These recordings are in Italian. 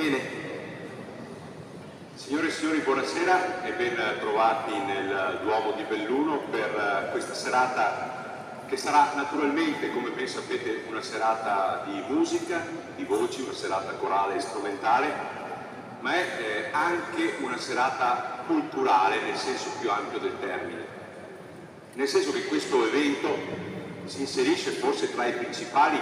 Bene, signore e signori, buonasera e ben trovati nel Duomo di Belluno per questa serata che sarà naturalmente, come ben sapete, una serata di musica, di voci, una serata corale e strumentale, ma è anche una serata culturale nel senso più ampio del termine, nel senso che questo evento si inserisce forse tra i principali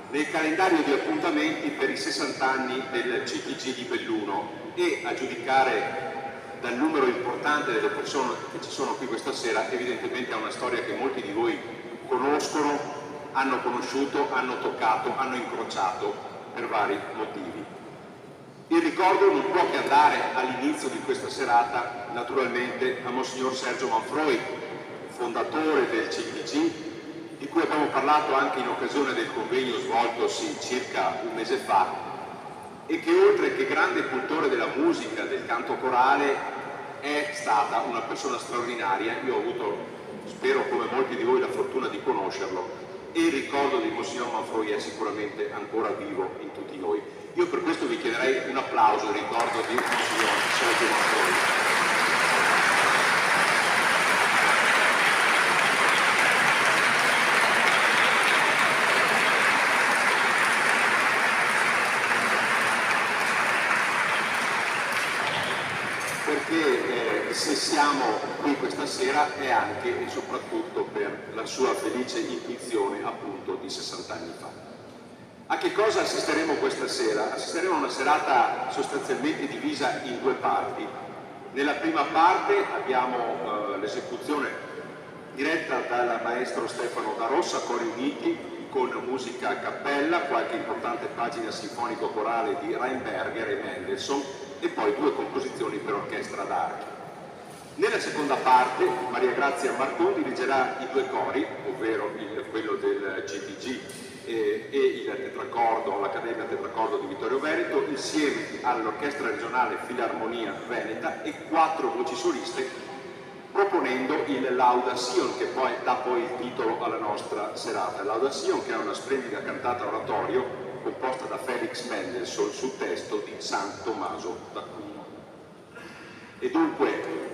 nel calendario di appuntamenti per i 60 anni del CTG di Belluno e, a giudicare dal numero importante delle persone che ci sono qui questa sera, evidentemente ha una storia che molti di voi conoscono, hanno conosciuto, hanno toccato, hanno incrociato per vari motivi. Il ricordo non può che andare all'inizio di questa serata naturalmente a Monsignor Sergio Manfroi, fondatore del CTG, di cui abbiamo parlato anche in occasione del convegno svoltosi circa un mese fa, e che oltre che grande cultore della musica, del canto corale, è stata una persona straordinaria. Io ho avuto, spero come molti di voi, la fortuna di conoscerlo, e il ricordo di Monsignor Manfroi è sicuramente ancora vivo in tutti noi. Io per questo vi chiederei un applauso in ricordo di Monsignor Sergio Manfroi. Perché se siamo qui questa sera è anche e soprattutto per la sua felice intuizione appunto di 60 anni fa. A che cosa assisteremo questa sera? Assisteremo a una serata sostanzialmente divisa in due parti. Nella prima parte abbiamo l'esecuzione diretta dal maestro Stefano Da Rossa, Cori Uniti, con musica a cappella, qualche importante pagina sinfonico-corale di Reinberger e Mendelssohn, e poi due composizioni per orchestra d'archi. Nella seconda parte Maria Grazia Marcon dirigerà i due cori, ovvero quello del CTG e il tetracordo, l'Accademia Tetracordo di Vittorio Veneto, insieme all'Orchestra Regionale Filarmonia Veneta e 4 voci soliste, proponendo il Lauda Sion, che poi dà poi il titolo alla nostra serata. Lauda Sion, che è una splendida cantata oratorio composta da Felix Mendelssohn sul testo di San Tommaso d'Aquino. E dunque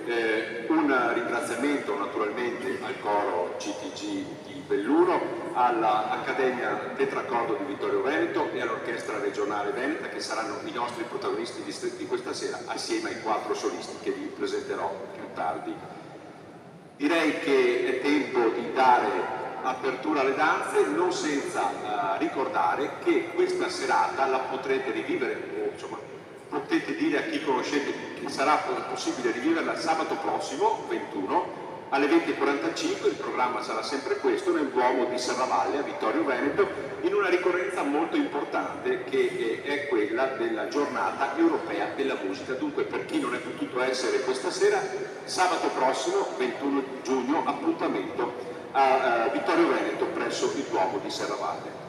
un ringraziamento naturalmente al coro CTG di Belluno, all'Accademia Tetracordo di Vittorio Veneto e all'Orchestra Regionale Veneta, che saranno i nostri protagonisti di questa sera, assieme ai 4 solisti che vi presenterò più tardi. Direi che è tempo di dare apertura alle danze, non senza ricordare che questa serata la potrete rivivere, o insomma potete dire a chi conoscete che sarà possibile riviverla sabato prossimo, 21, alle 20:45, il programma sarà sempre questo, nel Duomo di Serravalle a Vittorio Veneto, in una ricorrenza molto importante che è quella della giornata europea della musica. Dunque, per chi non è potuto essere questa sera, sabato prossimo, 21 giugno, appuntamento a Vittorio Veneto presso il Duomo di Serravalle.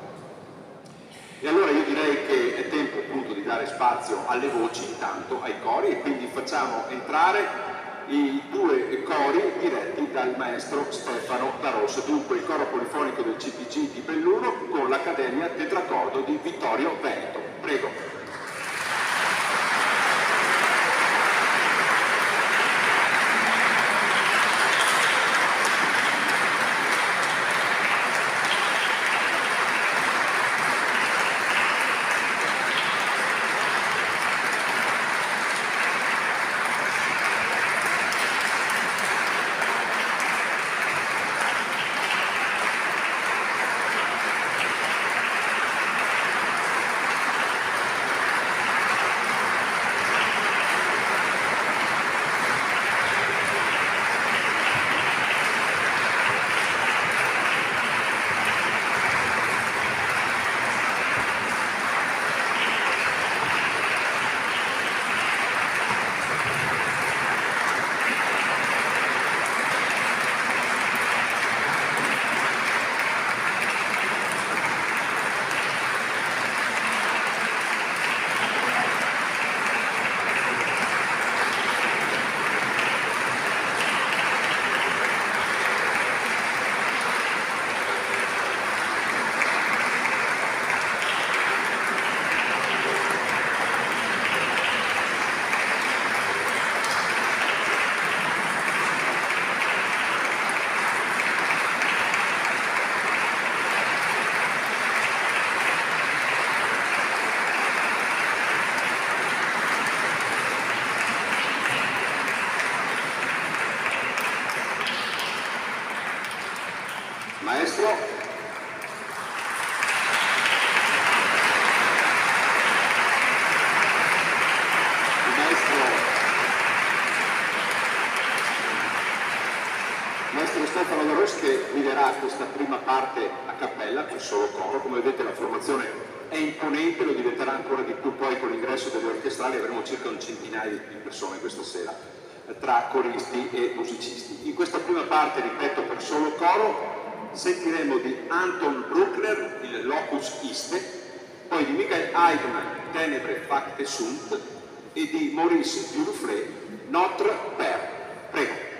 E allora io direi che è tempo appunto di dare spazio alle voci, intanto ai cori, e quindi facciamo entrare i 2 cori diretti dal maestro Stefano Da Rossa. Dunque il coro polifonico del CTG di Belluno con l'Accademia Tetracordo di Vittorio Veneto. Prego. Maestro. Maestro Stefano La Rossi, che guiderà questa prima parte a cappella con solo coro. Come vedete la formazione è imponente, lo diventerà ancora di più poi con l'ingresso delle orchestrali. Avremo circa un centinaio di persone questa sera, tra coristi e musicisti. In questa prima parte, ripeto, per solo coro sentiremo di Anton Bruckner il Locus Iste, poi di Michael Haydn Tenebre Facte Sunt e di Maurice Duruflé Notre Père. Prego.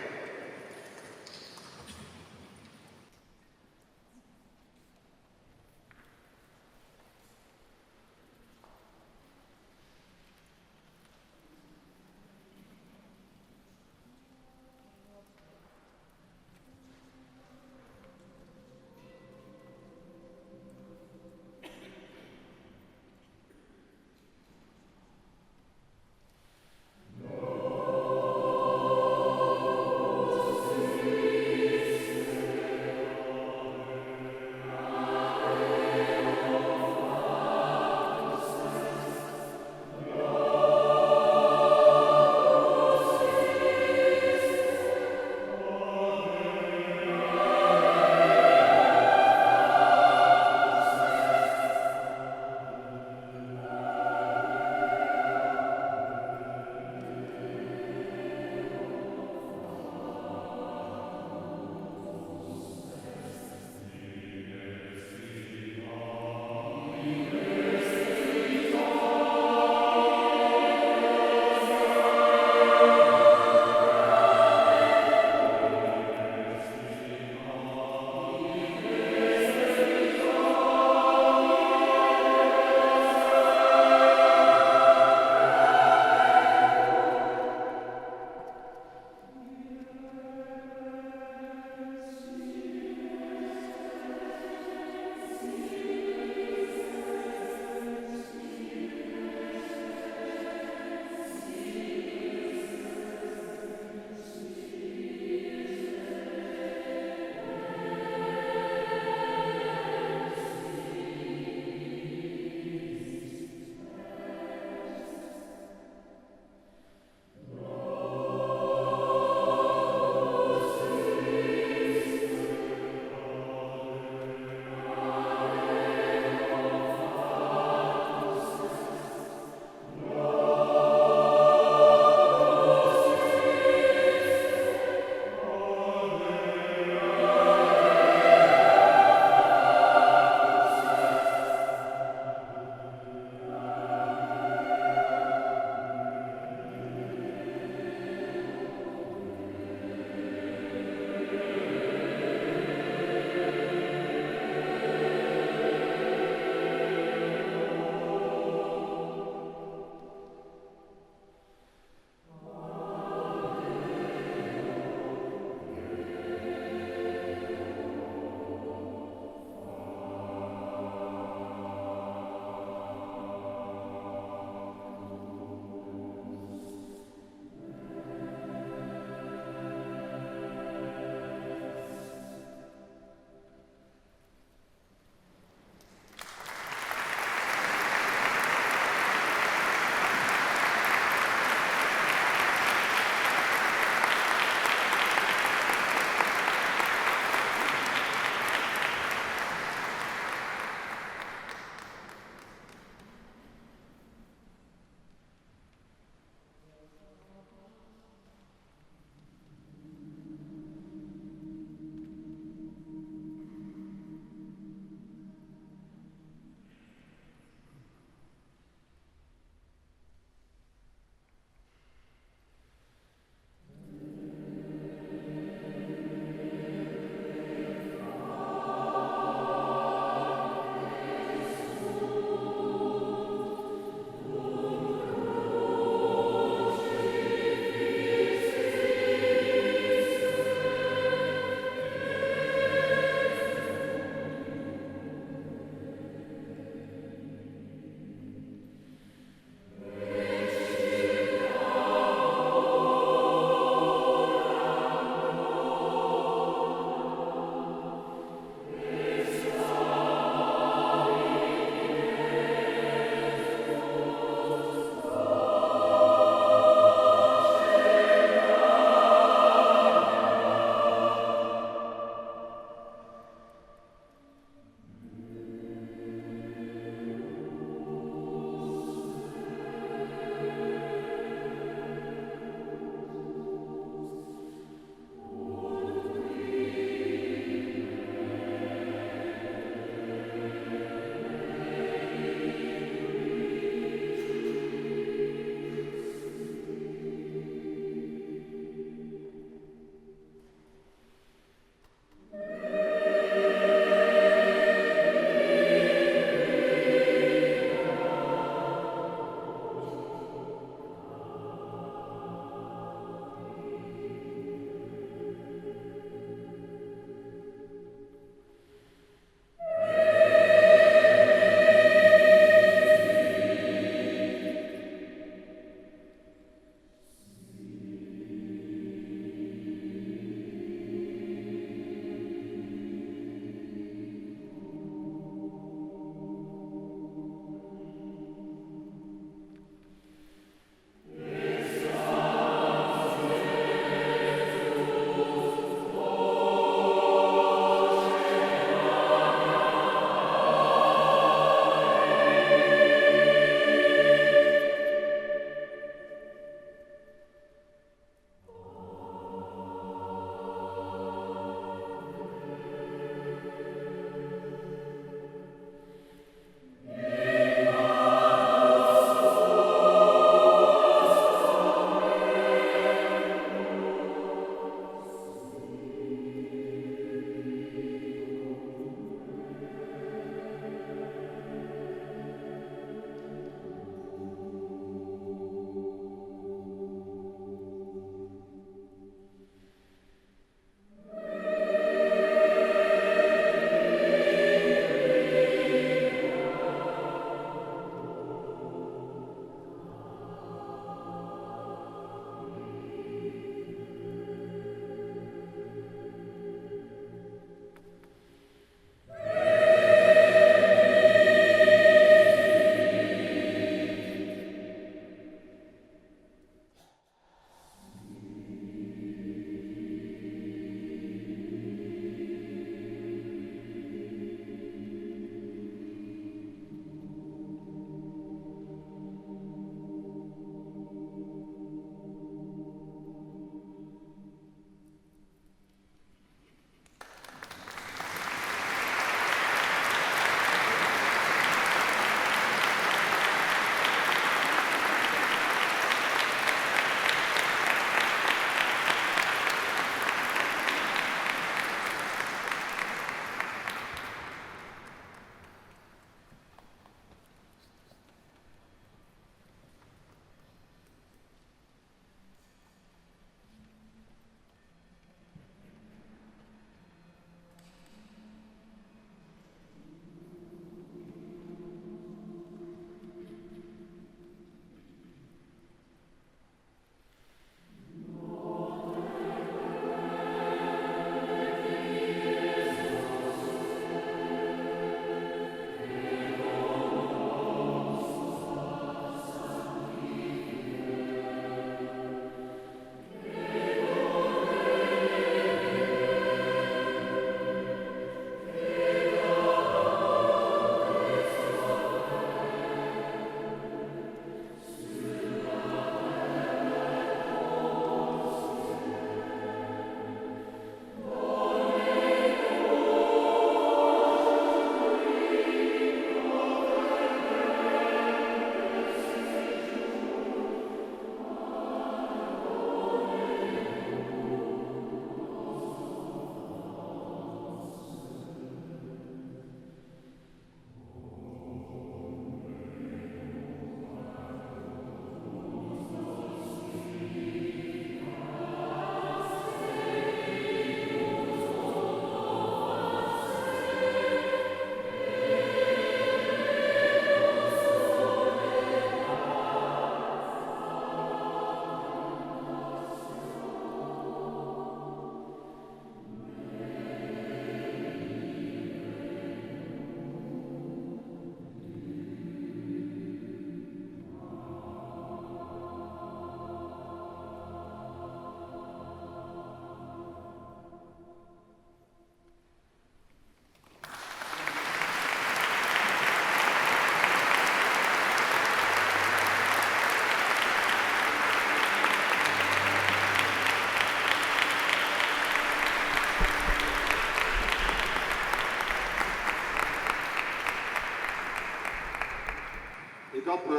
dopo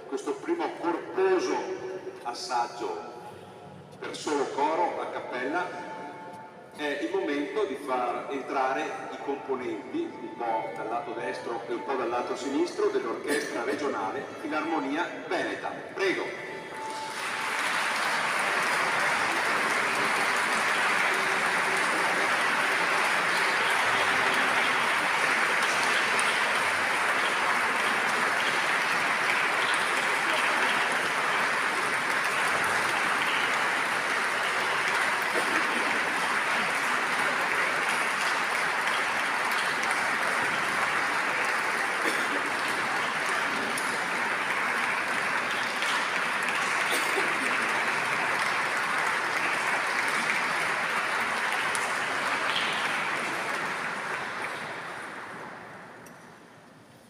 questo primo corposo assaggio per solo coro a cappella, è il momento di far entrare i componenti, un po' dal lato destro e un po' dal lato sinistro, dell'Orchestra Regionale Filarmonia Veneta. Prego.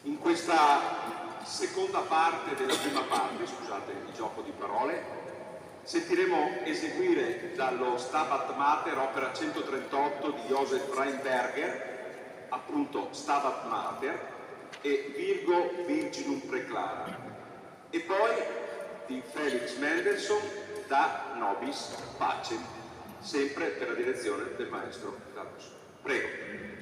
In questa seconda parte della prima parte, scusate il gioco di parole, sentiremo eseguire dallo Stabat Mater, opera 138 di Josef Rheinberger, appunto Stabat Mater, e Virgo Virginum Preclara, e poi di Felix Mendelssohn Da Nobis Pacem, sempre per la direzione del maestro Caruso. Prego.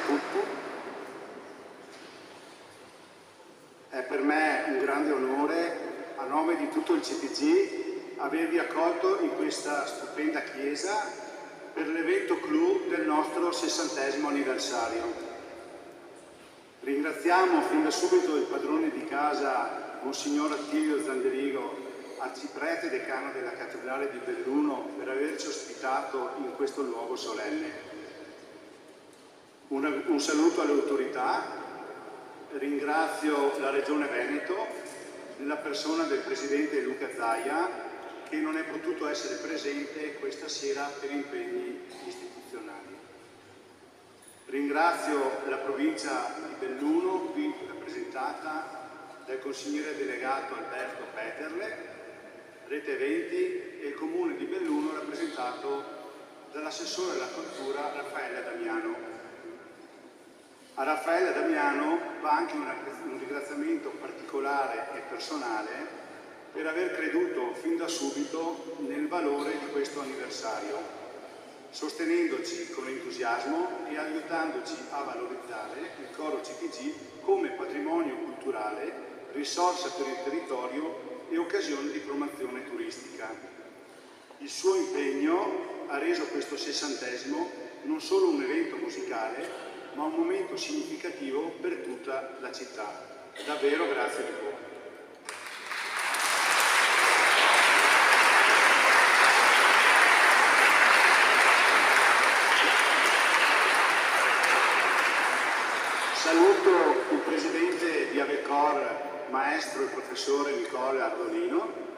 tutti. È per me un grande onore, a nome di tutto il CTG, avervi accolto in questa stupenda chiesa per l'evento clou del nostro 60° anniversario. Ringraziamo fin da subito il padrone di casa, Monsignor Attilio Zanderigo, arciprete decano della cattedrale di Belluno, per averci ospitato in questo luogo solenne. Un saluto alle autorità, ringrazio la Regione Veneto, nella persona del Presidente Luca Zaia, che non è potuto essere presente questa sera per impegni istituzionali. Ringrazio la provincia di Belluno, qui rappresentata dal consigliere delegato Alberto Peterle, Rete Eventi, e il comune di Belluno rappresentato dall'assessore alla cultura Raffaella Damiano. A Raffaella Damiano va anche un ringraziamento particolare e personale per aver creduto fin da subito nel valore di questo anniversario, sostenendoci con entusiasmo e aiutandoci a valorizzare il coro CTG come patrimonio culturale, risorsa per il territorio e occasione di promozione turistica. Il suo impegno ha reso questo 60° non solo un evento musicale, ma un momento significativo per tutta la città. Davvero grazie di cuore. Saluto il presidente di Avecor, maestro e professore Nicola Ardolino.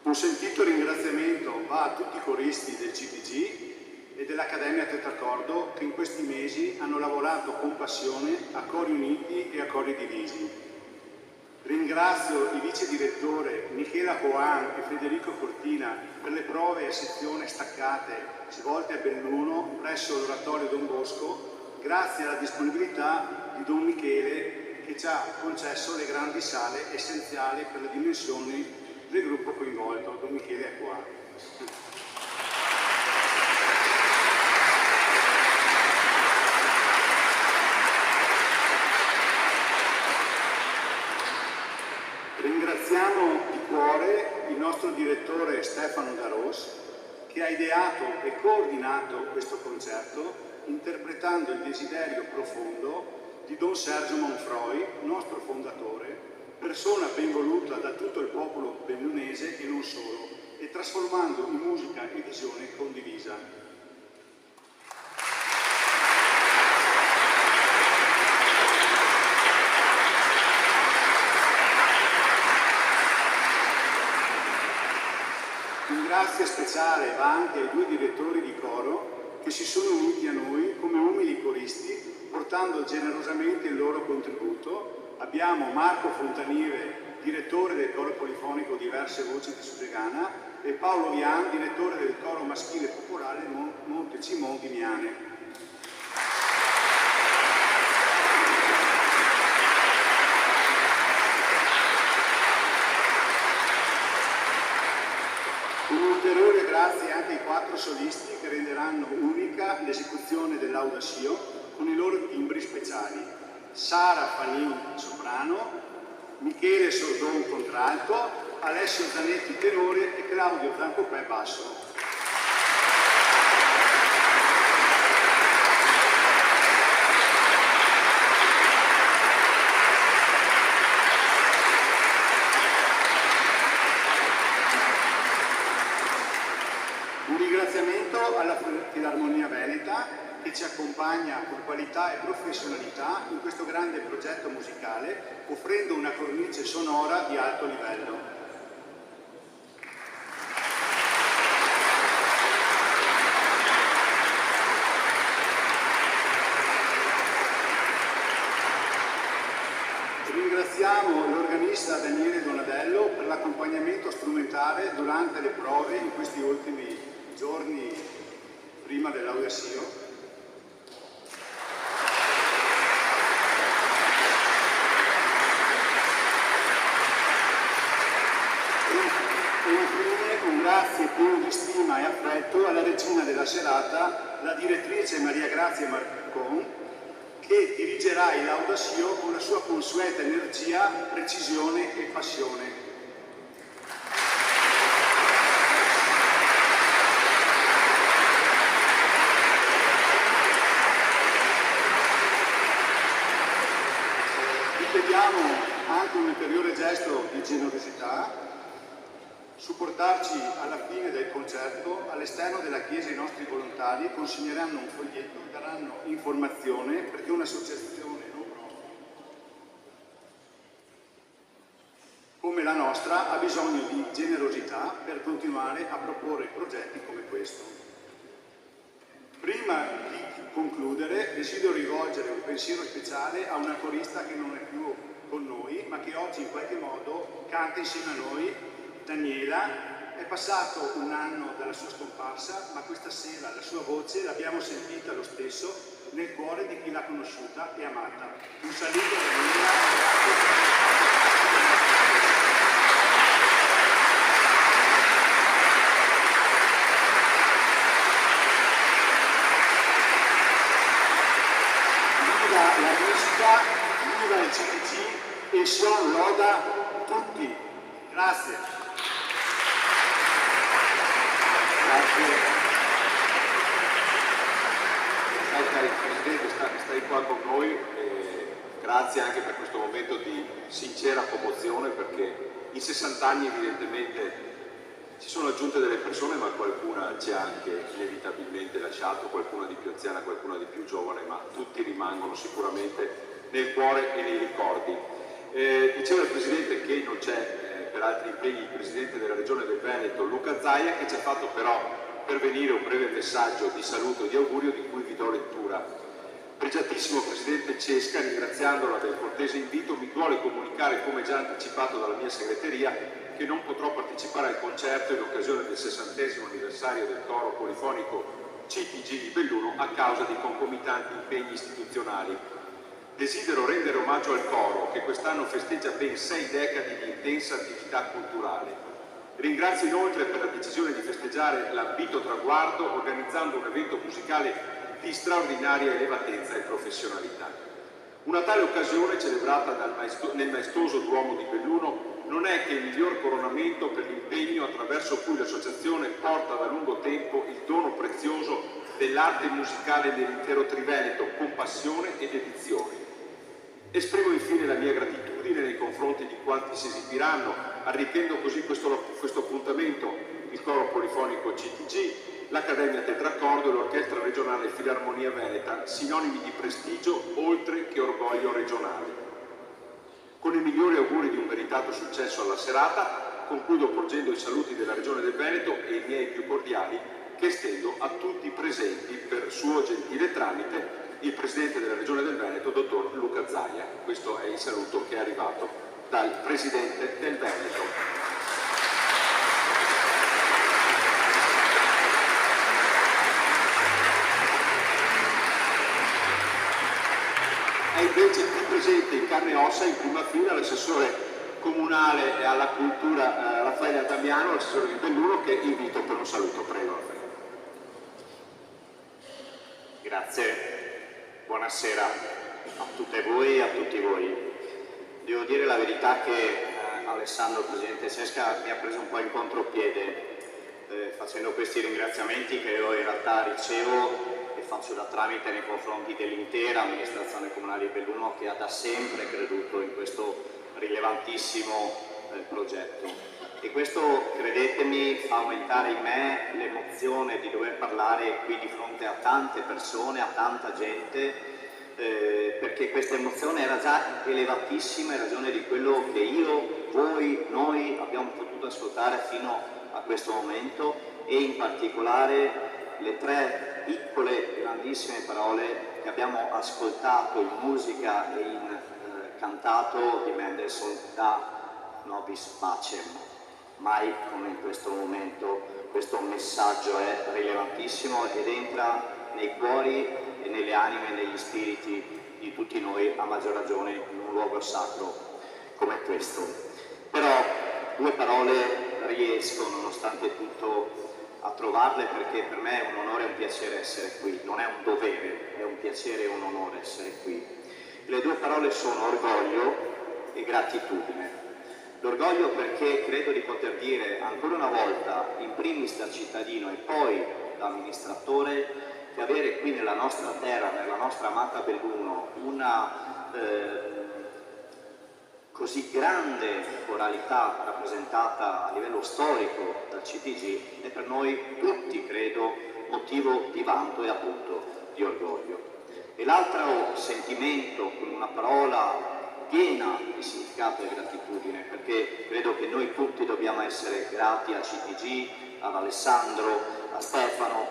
Un sentito ringraziamento va a tutti i coristi del CTG e dell'Accademia Tetracordo che in questi mesi hanno lavorato con passione a cori uniti e a cori divisi. Ringrazio il vice direttore Michela Coan e Federico Cortina per le prove a sezione staccate svolte a Belluno presso l'Oratorio Don Bosco, grazie alla disponibilità di Don Michele che ci ha concesso le grandi sale essenziali per le dimensioni del gruppo coinvolto. Don Michele è qua. Ringraziamo di cuore il nostro direttore Stefano Daros, che ha ideato e coordinato questo concerto interpretando il desiderio profondo di Don Sergio Monfroi, nostro fondatore, persona ben voluta da tutto il popolo bellunese e non solo, e trasformando in musica e visione condivisa. Un grazie speciale va anche ai 2 direttori di coro che si sono uniti a noi come umili coristi, portando generosamente il loro contributo. Abbiamo Marco Fontanive, direttore del coro polifonico Diverse Voci di Susegana, e Paolo Vian, direttore del coro maschile popolare Monte Cimon di Miane. Un ulteriore grazie anche ai 4 solisti che renderanno unica l'esecuzione dell'Audacio con i loro timbri speciali: Sara Fanin soprano, Michele Sordon contralto, Alessio Zanetti tenore e Claudio Zancopè basso. Un ringraziamento alla Filarmonia Veneta che ci accompagna con qualità e professionalità in questo grande progetto musicale, offrendo una cornice sonora di alto livello. Ringraziamo l'organista Daniele Donadello per l'accompagnamento strumentale durante le prove in questi ultimi giorni prima dell'Audacio. E infine un grazie pieno di stima e affetto alla regina della serata, la direttrice Maria Grazia Con, che dirigerà il Laudació con la sua consueta energia, precisione e passione. Vi chiediamo anche un ulteriore gesto di generosità, supportarci alla fine del concerto. All'esterno della chiesa i nostri volontari consegneranno un foglietto e daranno informazione, perché un'associazione non profit come la nostra ha bisogno di generosità per continuare a proporre progetti come questo. Prima di concludere desidero rivolgere un pensiero speciale a una corista che non è più con noi, ma che oggi in qualche modo canta insieme a noi. Daniela, è passato un anno dalla sua scomparsa, ma questa sera la sua voce l'abbiamo sentita lo stesso nel cuore di chi l'ha conosciuta e amata. Un saluto a Daniela. Viva la musica, viva il CTG e son loda tutti. Grazie. Presidente, stai qua con noi, grazie anche per questo momento di sincera commozione, perché in 60 anni evidentemente si sono aggiunte delle persone, ma qualcuna ci ha anche inevitabilmente lasciato, qualcuna di più anziana, qualcuna di più giovane, ma tutti rimangono sicuramente nel cuore e nei ricordi. Diceva il Presidente che non c'è per altri impegni il Presidente della Regione del Veneto, Luca Zaia, che ci ha fatto però pervenire un breve messaggio di saluto e di augurio di cui vi do lettura. Pregiatissimo Presidente Cesca, ringraziandola del cortese invito, mi duole comunicare, come già anticipato dalla mia segreteria, che non potrò partecipare al concerto in occasione del 60° anniversario del coro polifonico CTG di Belluno a causa di concomitanti impegni istituzionali. Desidero rendere omaggio al coro, che quest'anno festeggia ben 6 decadi di intensa attività culturale. Ringrazio inoltre per la decisione di festeggiare l'ambito traguardo organizzando un evento musicale di straordinaria elevatezza e professionalità. Una tale occasione, celebrata nel maestoso Duomo di Belluno, non è che il miglior coronamento per l'impegno attraverso cui l'associazione porta da lungo tempo il dono prezioso dell'arte musicale nell'intero Triveneto con passione e dedizione. Esprimo infine la mia gratitudine nei confronti di quanti si esibiranno, arricchendo così questo appuntamento, il coro polifonico CTG, l'Accademia Tetracordo e l'Orchestra Regionale Filarmonia Veneta, sinonimi di prestigio oltre che orgoglio regionale. Con i migliori auguri di un meritato successo alla serata, concludo porgendo i saluti della Regione del Veneto e i miei più cordiali, che estendo a tutti i presenti per suo gentile tramite, il Presidente della Regione del Veneto, Dottor Luca Zaia. Questo è il saluto che è arrivato dal Presidente del Veneto. È invece qui presente in carne e ossa, in prima fila, l'assessore comunale alla cultura Raffaele Damiano, l'assessore di Belluno, che invito per un saluto. Prego, Raffaele. Grazie. Buonasera a tutte voi e a tutti voi. Devo dire la verità che Alessandro, il Presidente Cesca, mi ha preso un po' in contropiede facendo questi ringraziamenti che io in realtà ricevo e faccio da tramite nei confronti dell'intera amministrazione comunale di Belluno, che ha da sempre creduto in questo rilevantissimo progetto. E questo, credetemi, fa aumentare in me l'emozione di dover parlare qui di fronte a tante persone, a tanta gente, perché questa emozione era già elevatissima in ragione di quello che io, voi, noi abbiamo potuto ascoltare fino a questo momento, e in particolare le 3 piccole, grandissime parole che abbiamo ascoltato in musica e in cantato di Mendelssohn, Da nobis pacem. Mai come in questo momento questo messaggio è rilevantissimo ed entra nei cuori e nelle anime e negli spiriti di tutti noi, a maggior ragione in un luogo sacro come questo. Però 2 parole riesco, nonostante tutto, a trovarle, perché per me è un onore e un piacere essere qui, non è un dovere, è un piacere e un onore essere qui. Le due parole sono orgoglio e gratitudine. L'orgoglio perché credo di poter dire ancora una volta, in primis da cittadino e poi da amministratore, che avere qui nella nostra terra, nella nostra amata Belluno, una così grande coralità rappresentata a livello storico dal CTG è per noi tutti, credo, motivo di vanto e appunto di orgoglio. E l'altro sentimento, con una parola piena di significato e gratitudine, perché credo che noi tutti dobbiamo essere grati al CTG, ad Alessandro, a Stefano,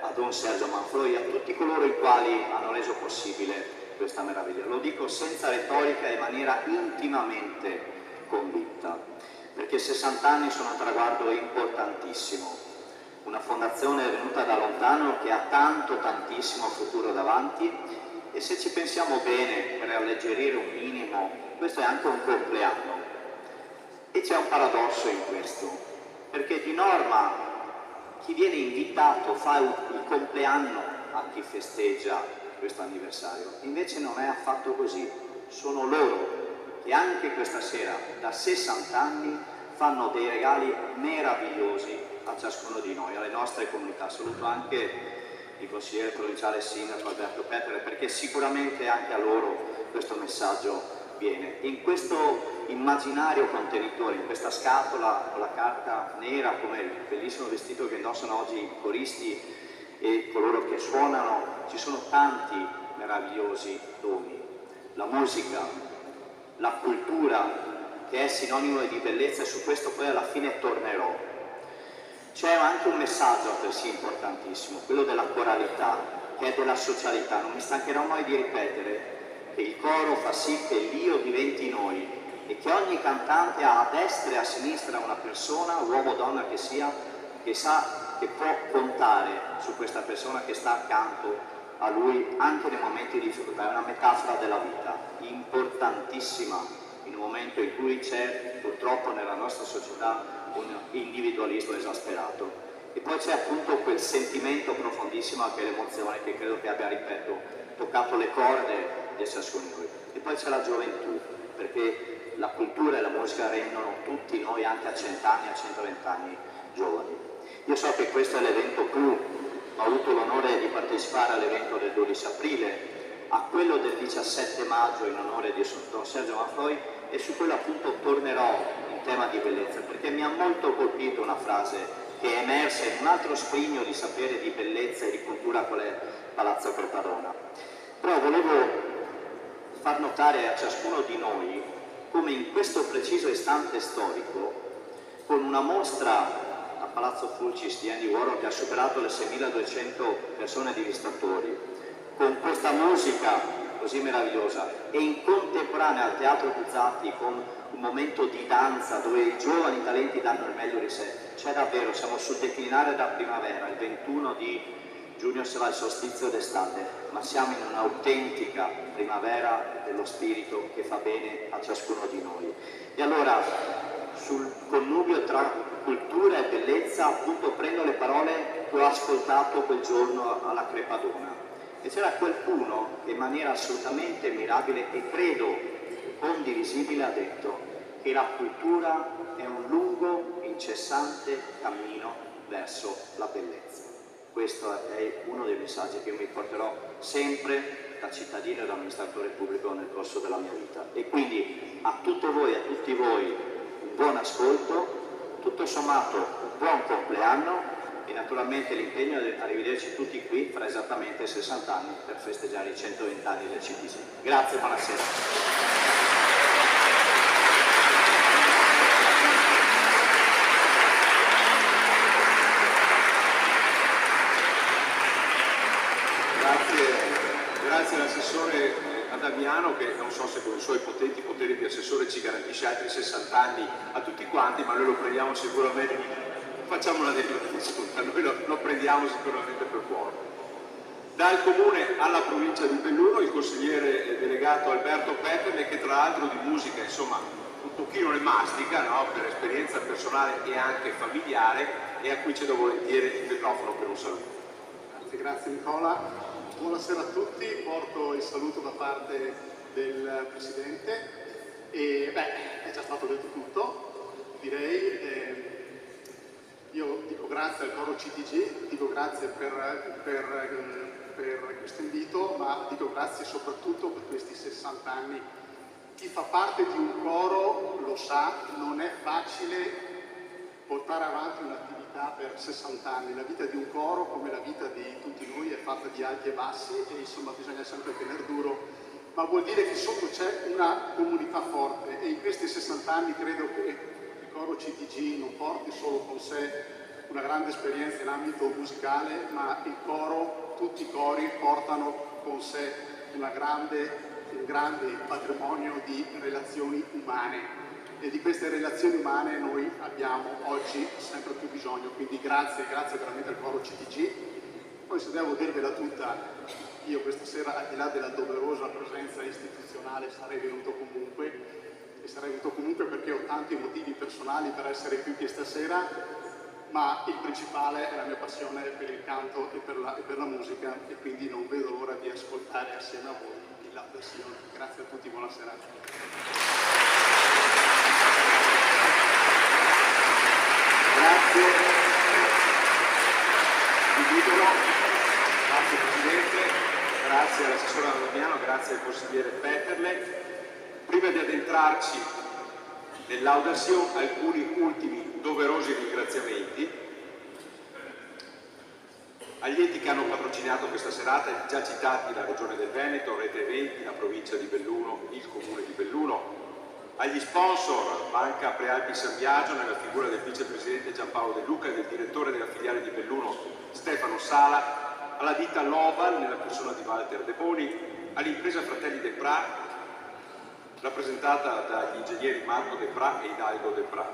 a Don Sergio Manfroi, a tutti coloro i quali hanno reso possibile questa meraviglia. Lo dico senza retorica e in maniera intimamente convinta, perché 60 anni sono un traguardo importantissimo, una fondazione venuta da lontano che ha tantissimo futuro davanti, e se ci pensiamo bene, per alleggerire un minimo, questo è anche un compleanno. E c'è un paradosso in questo, perché di norma chi viene invitato fa il compleanno a chi festeggia questo anniversario, invece non è affatto così. Sono loro che anche questa sera, da 60 anni, fanno dei regali meravigliosi a ciascuno di noi, alle nostre comunità. Saluto anche il consigliere provinciale sindaco Alberto Peterle, perché sicuramente anche a loro questo messaggio viene. In questo immaginario contenitore, in questa scatola con la carta nera, come il bellissimo vestito che indossano oggi i coristi e coloro che suonano, ci sono tanti meravigliosi doni. La musica, la cultura, che è sinonimo di bellezza, e su questo poi alla fine tornerò. C'è anche un messaggio altresì importantissimo, quello della coralità, che è della socialità. Non mi stancherò mai di ripetere che il coro fa sì che l'io diventi noi e che ogni cantante ha a destra e a sinistra una persona, uomo o donna che sia, che sa che può contare su questa persona che sta accanto a lui anche nei momenti di difficoltà. È una metafora della vita, importantissima in un momento in cui c'è purtroppo nella nostra società un individualismo esasperato. E poi c'è appunto quel sentimento profondissimo, anche l'emozione, che credo che abbia, ripeto, toccato le corde di ciascuno di noi. E poi c'è la gioventù, perché la cultura e la musica rendono tutti noi, anche a 100 anni, a 120 anni, giovani. Io so che questo è l'evento clou, ho avuto l'onore di partecipare all'evento del 12 aprile, a quello del 17 maggio in onore di Don Sergio Manfroi, e su quello appunto tornerò in tema di bellezza, perché mi ha molto colpito una frase che è emersa in un altro scrigno di sapere di bellezza e di cultura qual è Palazzo Corpadona. Però volevo far notare a ciascuno di noi come in questo preciso istante storico, con una mostra a Palazzo Fulcis di Andy Warhol che ha superato le 6.200 persone di visitatori, con questa musica così meravigliosa, e in contemporanea al Teatro Buzzati con un momento di danza dove i giovani talenti danno il meglio di sé. C'è davvero, siamo sul declinare da primavera, il 21 di giugno sarà il solstizio d'estate, ma siamo in un'autentica primavera dello spirito che fa bene a ciascuno di noi. E allora, sul connubio tra cultura e bellezza, appunto prendo le parole che ho ascoltato quel giorno alla Crepadona. E c'era qualcuno che in maniera assolutamente mirabile e credo condivisibile ha detto che la cultura è un lungo, incessante cammino verso la bellezza. Questo è uno dei messaggi che io mi porterò sempre da cittadino e da amministratore pubblico nel corso della mia vita. E quindi a tutte voi, a tutti voi, un buon ascolto, tutto sommato un buon compleanno, e naturalmente l'impegno è arrivederci tutti qui fra esattamente 60 anni per festeggiare i 120 anni del CTG. Grazie, buonasera. Grazie all'assessore Adamiano, che non so se con i suoi potenti poteri di assessore ci garantisce altri 60 anni a tutti quanti, ma noi lo prendiamo sicuramente, facciamo una declarazione, noi lo prendiamo sicuramente per cuore. Dal Comune alla provincia di Belluno il consigliere delegato Alberto Peterle, che tra l'altro di musica insomma un pochino le mastica, no? Per esperienza personale e anche familiare, e a cui cedo volentieri il microfono per un saluto. Grazie Nicola, buonasera a tutti, porto il saluto da parte del Presidente e è già stato detto tutto, direi. Io dico grazie al coro CTG, dico grazie per questo invito, ma dico grazie soprattutto per questi 60 anni. Chi fa parte di un coro lo sa, non è facile portare avanti un'attività per 60 anni. La vita di un coro, come la vita di tutti noi, è fatta di alti e bassi e insomma bisogna sempre tenere duro, ma vuol dire che sotto c'è una comunità forte e in questi 60 anni credo che il coro CTG non porti solo con sé una grande esperienza in ambito musicale, ma il coro, tutti i cori portano con sé un grande patrimonio di relazioni umane. E di queste relazioni umane noi abbiamo oggi sempre più bisogno, quindi grazie veramente al coro CTG. Poi se devo dirvela tutta, io questa sera, al di là della doverosa presenza istituzionale, sarei venuto comunque perché ho tanti motivi personali per essere qui questa sera, ma il principale è la mia passione per il canto e per la musica, e quindi non vedo l'ora di ascoltare assieme a voi il Lauda Sion. Grazie a tutti, buona serata. Grazie. Grazie Presidente, grazie all'assessore Damiano, grazie al consigliere Peterle. Prima di addentrarci nell'Lauda Sion, alcuni ultimi doverosi ringraziamenti agli enti che hanno patrocinato questa serata, già citati la Regione del Veneto, Rete Eventi, la provincia di Belluno, il Comune di Belluno, agli sponsor Banca Prealpi San Biagio nella figura del vicepresidente Giampaolo De Luca e del direttore della filiale di Belluno Stefano Sala, alla ditta Loval nella persona di Walter De Boni, all'impresa Fratelli De Pra rappresentata dagli ingegneri Marco De Pra e Hidalgo De Pra.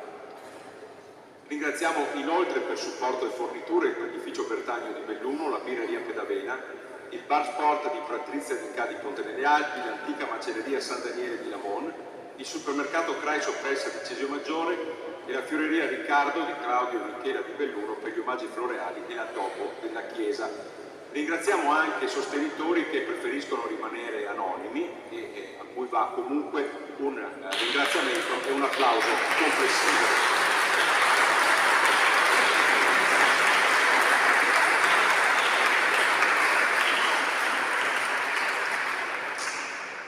Ringraziamo inoltre per supporto e forniture il panificio Bertagno di Belluno, la birreria Pedavena, il bar sport di Patrizia di Cadi Ponte nelle Alpi, l'antica macelleria San Daniele di Lamon, il supermercato Chrysler Pressa di Cesio Maggiore e la fioreria Riccardo di Claudio e Michela di Belluno per gli omaggi floreali e la dopo della chiesa. Ringraziamo anche i sostenitori che preferiscono rimanere anonimi e a cui va comunque un ringraziamento e un applauso complessivo.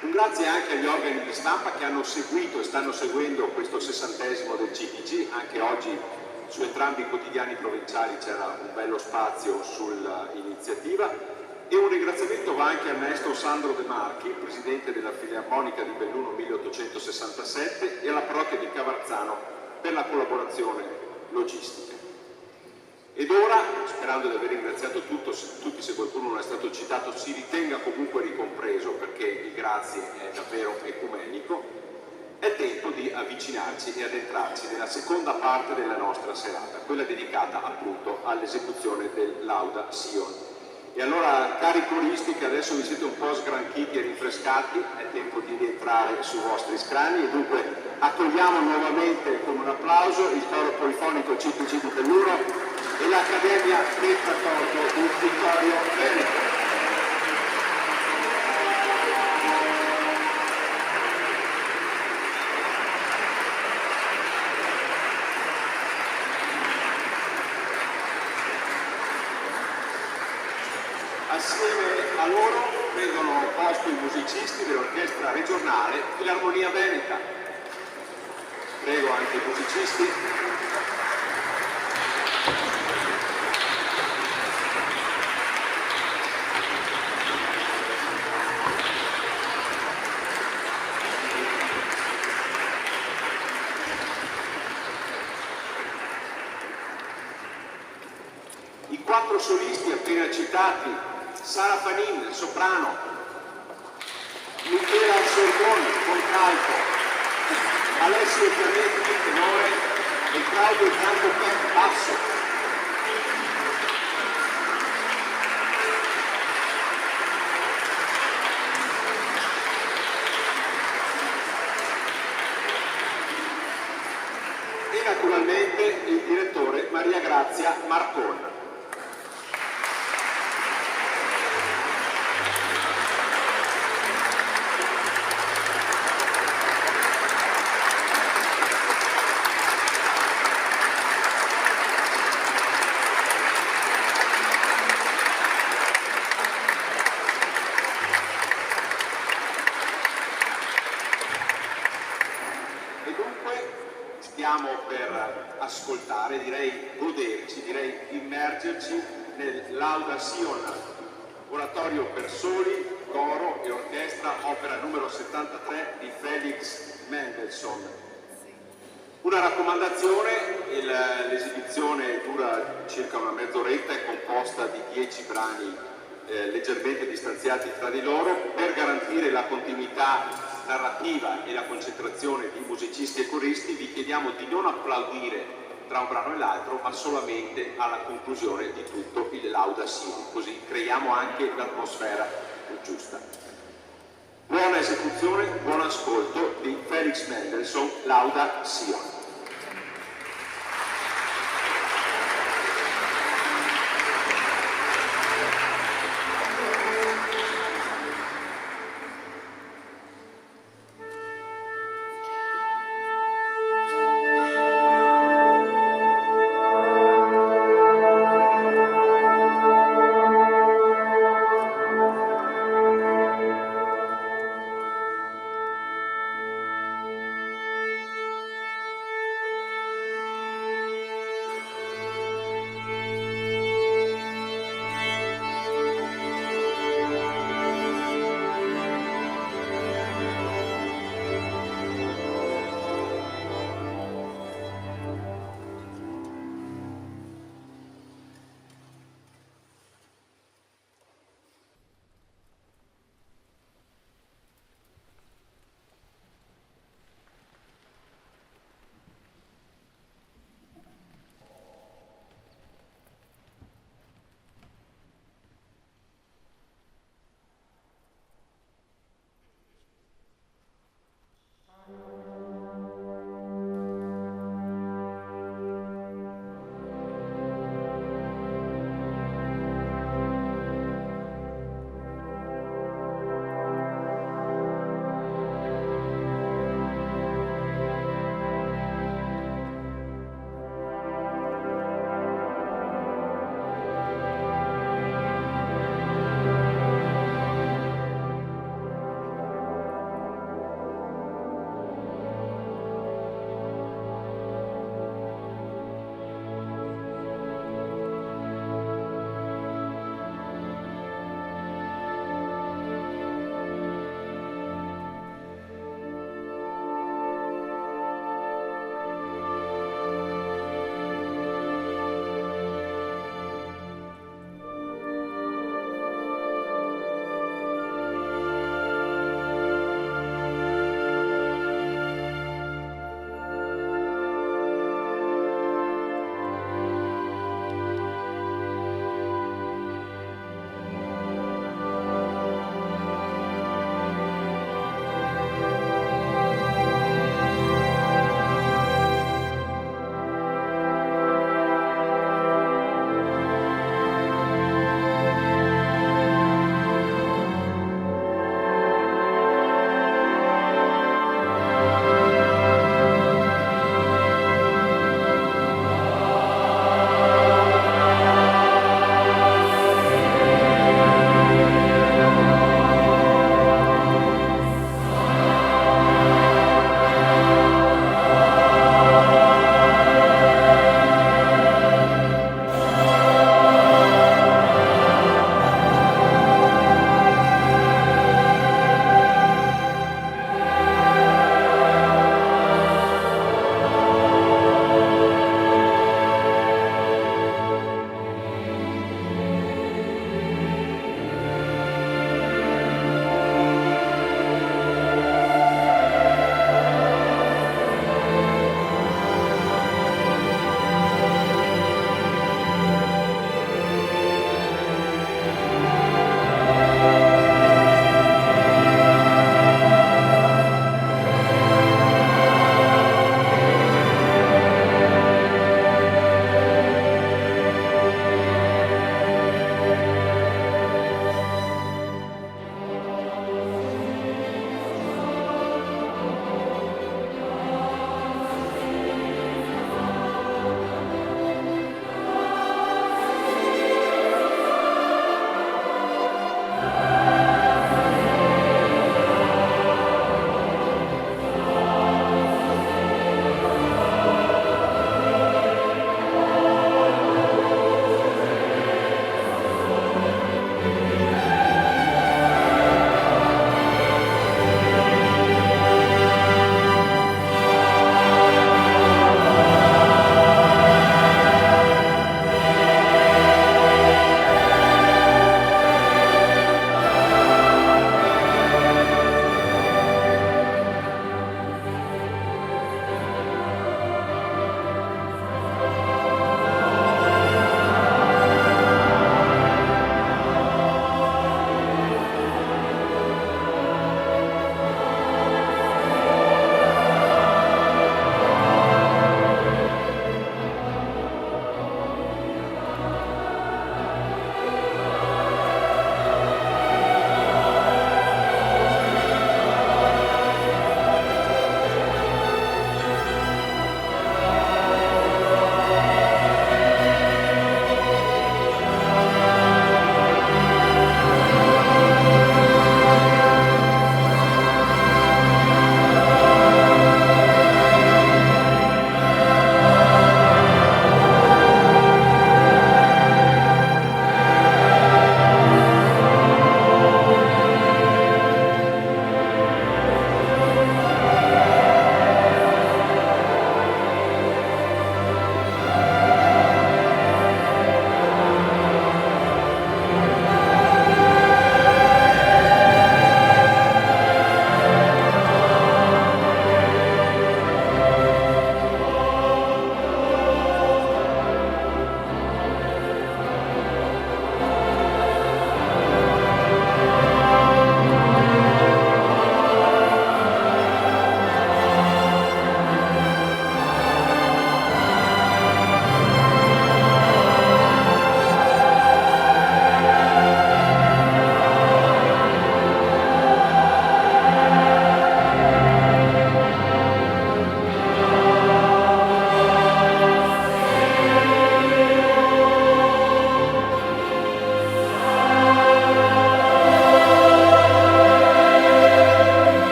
Grazie anche agli organi di stampa che hanno seguito e stanno seguendo questo 60° del CTG. Anche oggi su entrambi i quotidiani provinciali c'era un bello spazio sull'iniziativa, e un ringraziamento va anche al maestro Sandro De Marchi, presidente della Filarmonica di Belluno 1867, e alla parrocchia di Cavarzano per la collaborazione logistica. Ed ora, sperando di aver ringraziato tutti, se qualcuno non è stato citato, si ritenga comunque ricompreso, perché il grazie è davvero ecumenico, è tempo di avvicinarci e addentrarci nella seconda parte della nostra serata, quella dedicata appunto all'esecuzione del Lauda Sion. E allora, cari coristi che adesso vi siete un po' sgranchiti e rinfrescati, è tempo di rientrare sui vostri scrani e dunque accogliamo nuovamente con un applauso il coro polifonico CTG di Belluno e l'Accademia del Cattolico di Vittorio Veneto. Assieme a loro prendono posto i musicisti dell'orchestra regionale Filarmonia Veneta. Prego anche i musicisti. I 4 solisti appena citati: Sara Fanin, soprano, Michela Sorboni, contralto, Alessio Pianetti, tenore, e Claudio Franco Pep, basso. naturalmente il direttore Maria Grazia Marcon. Stiamo per ascoltare, direi goderci, direi immergerci nel Laudación, oratorio per soli, coro e orchestra, opera numero 73 di Felix Mendelssohn. Una raccomandazione, l'esibizione dura circa una mezz'oretta, è composta di 10 brani leggermente distanziati tra di loro per garantire la continuità narrativa e la concentrazione di musicisti e coristi. Vi chiediamo di non applaudire tra un brano e l'altro, ma solamente alla conclusione di tutto il Laudación, così creiamo anche l'atmosfera giusta. Buona esecuzione, buon ascolto di Felix Mendelssohn, Laudación.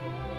Amen.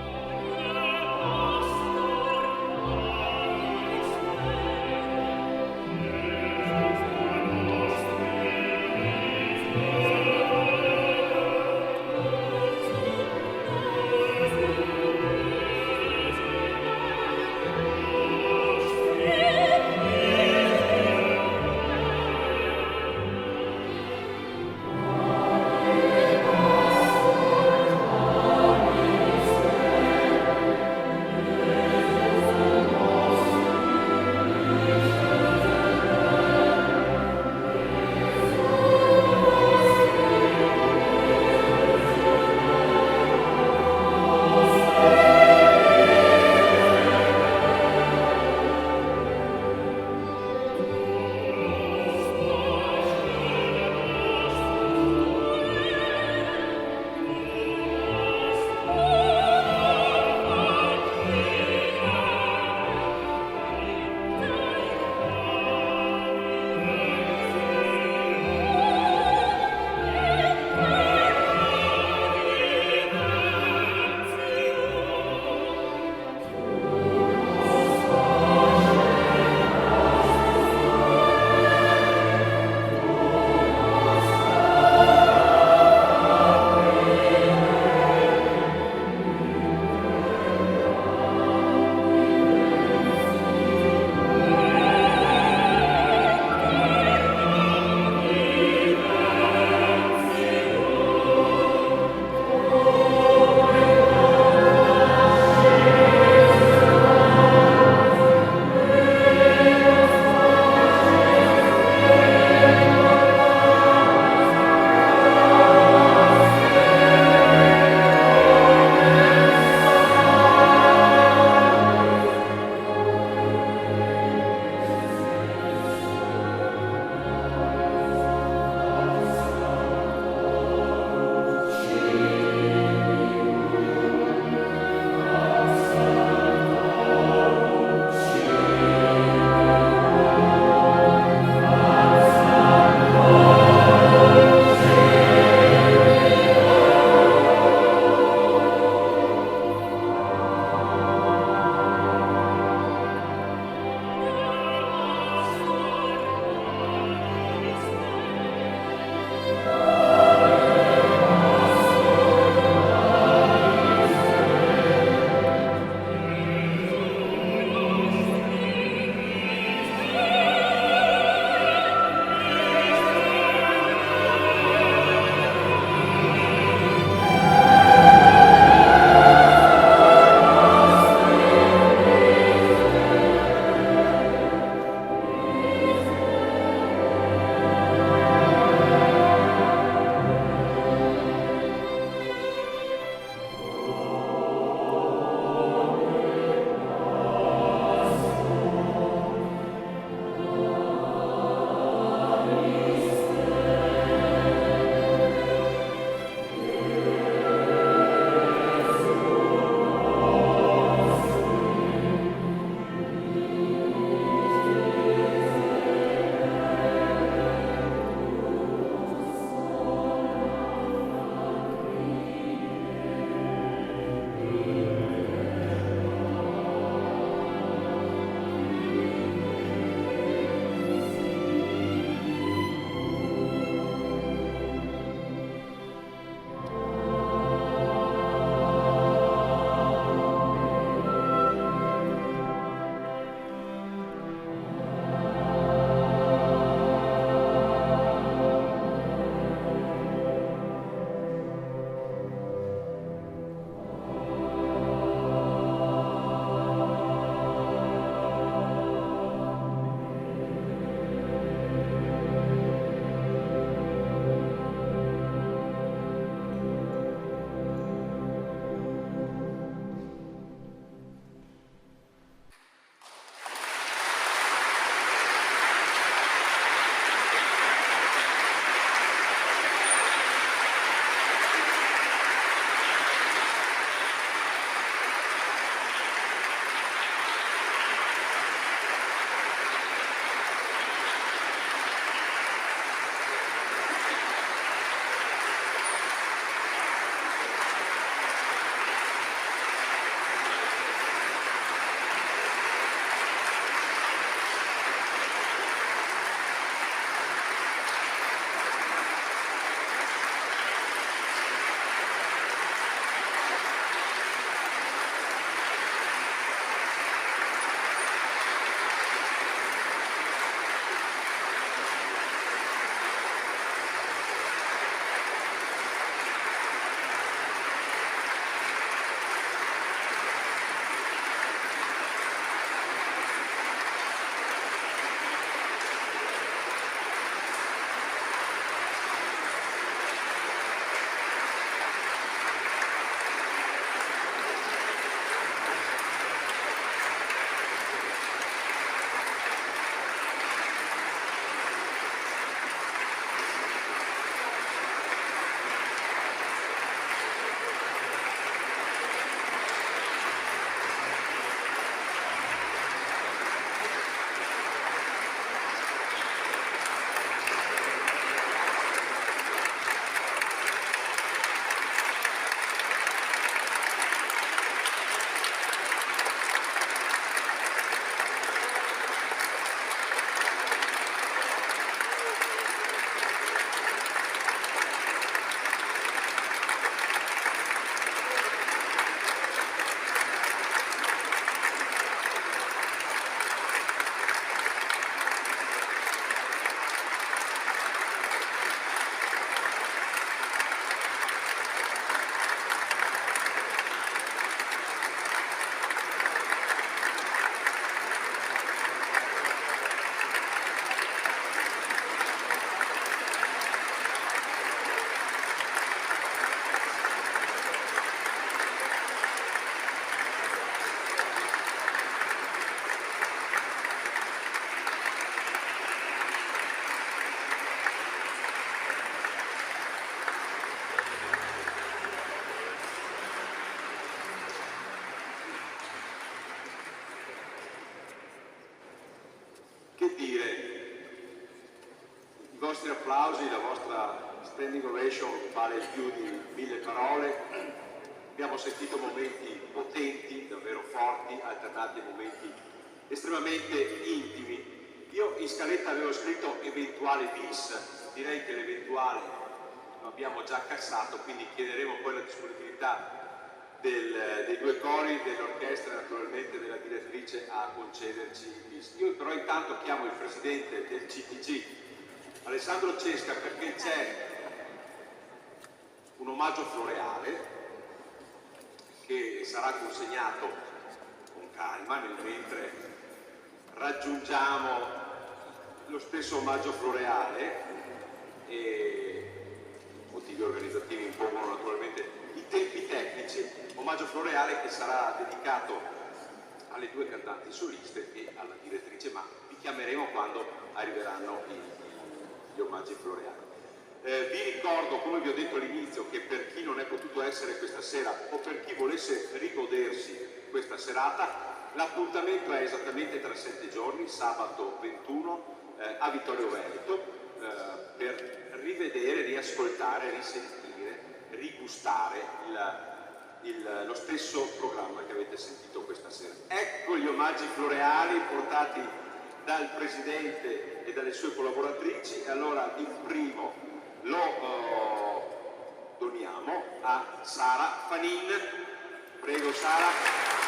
che dire, i vostri applausi, la vostra standing ovation vale più di 1000 parole. Abbiamo sentito momenti potenti, davvero forti, alternati a momenti estremamente intimi. Io in scaletta avevo scritto eventuale bis, direi che l'eventuale lo abbiamo già cassato, quindi chiederemo poi la disponibilità dei due cori, dell'orchestra e naturalmente della direttrice a concederci il bis. Io però intanto chiamo il presidente del CTG, Alessandro Cesca, perché c'è un omaggio floreale che sarà consegnato con calma mentre raggiungiamo lo stesso omaggio floreale, e motivi organizzativi impongono naturalmente i tempi tecnici. Omaggio floreale che sarà dedicato alle due cantanti soliste e alla direttrice, ma vi chiameremo quando arriveranno gli omaggi floreali. Vi ricordo, come vi ho detto all'inizio, che per chi non è potuto essere questa sera o per chi volesse rigodersi questa serata, l'appuntamento è esattamente tra 7 giorni, sabato 21 a Vittorio Veneto, per rivedere, riascoltare, risentire, rigustare lo stesso programma che avete sentito questa sera. Ecco gli omaggi floreali portati dal Presidente e dalle sue collaboratrici. Allora il primo lo doniamo a Sara Fanin. Prego Sara.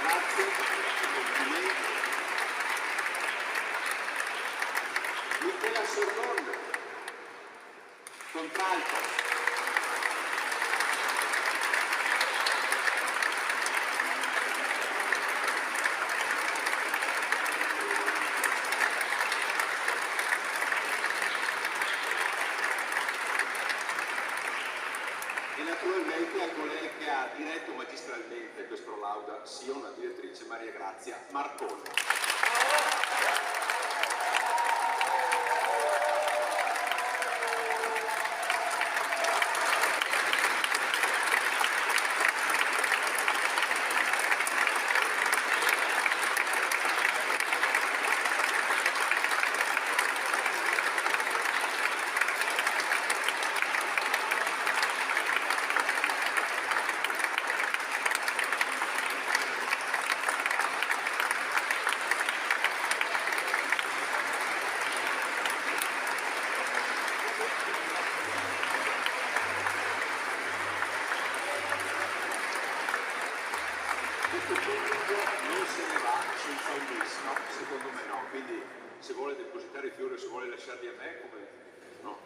Grazie, complimenti. Michela Sordon, contralto. E naturalmente a colei che ha diretto magistralmente questo Lauda Sion, la direttrice Maria Grazia Marconi. Questo pubblico non se ne va senza un bis, no? Secondo me no, quindi se vuole depositare i fiori o se vuole lasciarli a me, come no,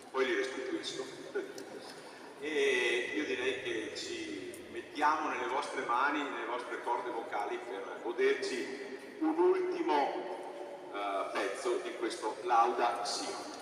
poi li restituisco. E io direi che ci mettiamo nelle vostre mani, nelle vostre corde vocali per goderci un ultimo pezzo di questo Lauda Sion.